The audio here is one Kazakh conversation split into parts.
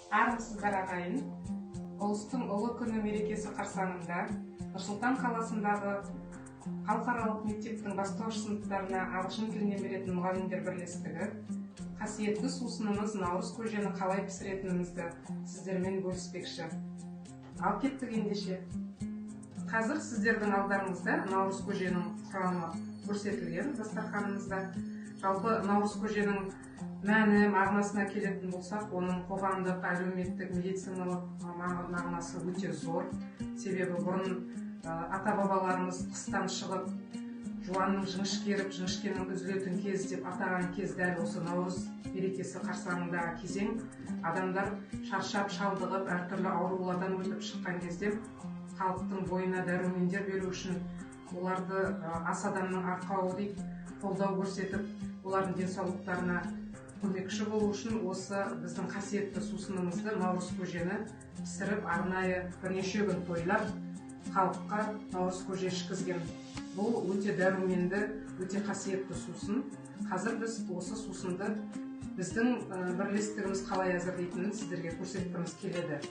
Армысыздар ағайын. Ұлыстың ұлы күні мерекесі қарсаңында Нұр-Сұлтан қаласындағы халықаралық мектептің бастауыш сыныптарына ағылшын тілінен беретін мұғалімдер бірлестігі қасиетті сусынымыз наурыз көжені қалай пісіретінімізді сіздермен бөліспекші. Ал кеттік ендеше. Қазір сіздердің алдарыңызда наурыз көженің құрамы көрсетілген дастарханымызда. Жалпы наурыз көженің мәні, мағынасына келетін болсақ, оның қоғамдық, әлеуметтік, медициналық мағынасы өте зор. Себебі бұрын ата-бабаларымыз қыстан шығып, жуанның жіңішкеріп, жіңішкенің үзілетін кез деп атаған кез дәл осы наурыз мерекесі қарсаңындағы кезең. Адамдар шаршап, шалдығып, әртүрлі аурулардан өтіп шыққан кезде халықтың бойына дәрумендер беру үшін, оларды ас адамның арқауы деп қолдау көрсетіп, олардың денсаулықтарына көмекші болу үшін осы біздің қасиетті сусынымызды, наурыз көжені пісіріп, арнайы бірнеше күн тойлап, халыққа наурыз көже ішкізген. Бұл өте дәруменді, өте қасиетті сусын. Қазір біз осы сусынды біздің бірлестігіміз қалай әзірлейтінін сіздерге көрсеткіміз келеді.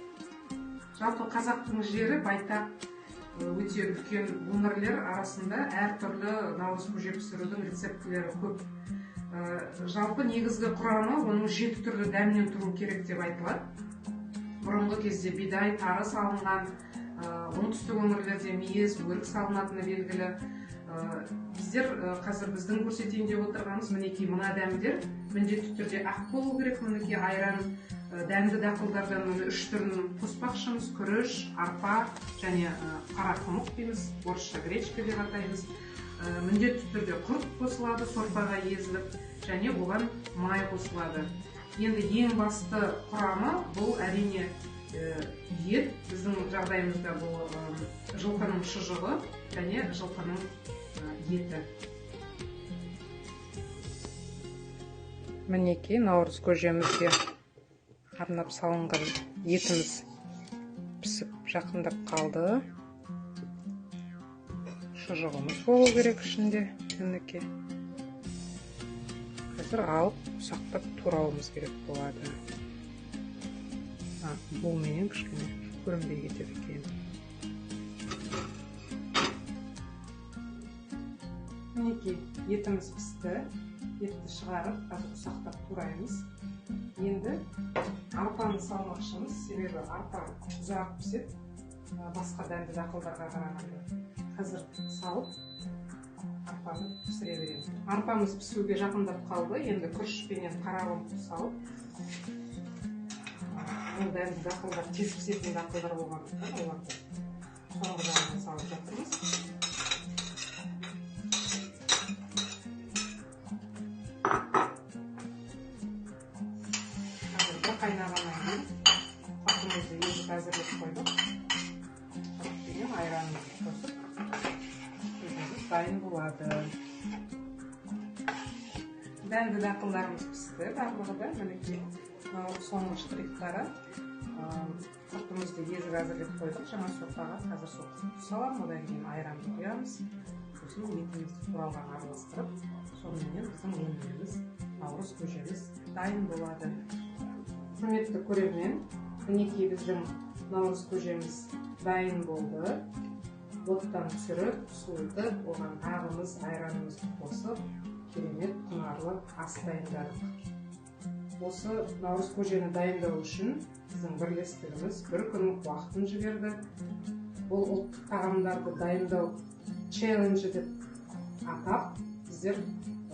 Жалпы қазақтың жері байтақ, өте үлкен өңірлер арасында әртүрлі наурыз көже пісірудің рецептілері көп. Жалпы негізгі құрамы оның 7 түрлі дәмнен тұру керек деп айтылады. Бұрынғы кезде бидай, тары салынған, оңтүстік өңірлерде мейіз, өрік салынатыны белгілі. Біздер қазір біздің көрсетейін деп отырғанымыз мінекей мына дәмдер міндетті түрде ақ болу керек. Мінекей айран, дәнді дақылдардан 3 түрін қоспақшымыз: күріш, арпа және қарақұмық дейміз, орысша гречка деп атаймыз. Міндетті түрде құрт қосылады, сорпаға езіліп, және оған май қосылады. Енді ең басты құрамы бұл әрине ет. Біздің жағдайымызда бұл жылқының шұжығы және жылқының еті. Мінекей наурыз көжемізге арнап салынған етіміз пісіп жақындап қалды. Шұжығымыз болу керек ішінде. Мінекей. Қазір алып ұсақтап турауымыз керек болады. Бұл менен кішкене көрінбей кетеді екен. Мінекей етіміз пісті. Етті шығарып, қазір ұсақтап тураймыз. Енді арпаны салмақшымыз, себебі арпа ұзақ піседі, басқа дәнді дақылдарға қарағанда. Қазір салып, арпаны пісіре береміз. Арпамыз пісуге жақындап қалды. Енді күрішпенен қарақұмық салып, ол дәнді дақылдар тез пісетін дақылдар болғандықтан оларды соңғы жағына салып жатырмыз. Қазір бір қайнағаннан кейін қартымызды езіп әзірлеп қойдық. Қартпенен айранымызды қосып, көжеміз дайын болады. Дәнді дақылдарымыз пісті, барлығы да мінекей соңғы штрихтары. Құртымызды езіп әзірлеп қойдық жаңа сорпаға. Қазір сол құртты саламыз, одан кейін айранды құямыз. Сосын етімізді туралған араластырып, сонымен біздің өніміміз, наурыз көжеміз дайын болады. Құрметті көрермен, мінекей біздің наурыз көжеміз дайын болды. Оттан түсіріп, суытып, оған ағымыз, айранымызды қосып, керемет құнарлы ас дайындадық. Осы наурыз көжені дайындау үшін біздің бірлестігіміз бір күн уақытын жіберді. Бұл ұлттық тағамдарды дайындау челленджі деп атап, біздер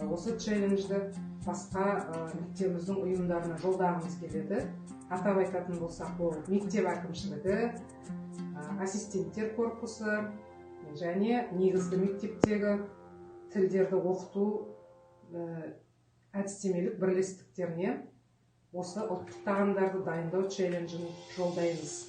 осы челленджді басқа мектебіміздің ұйымдарына жолдағымыз келеді. Атап айтатын болсақ, бұл мектеп әкімшілігі, ассистенттер корпусы және негізгі мектептегі тілдерді оқыту әдістемелік бірлестіктеріне осы ұлттық тағамдарды дайындау челленджін жолдаймыз.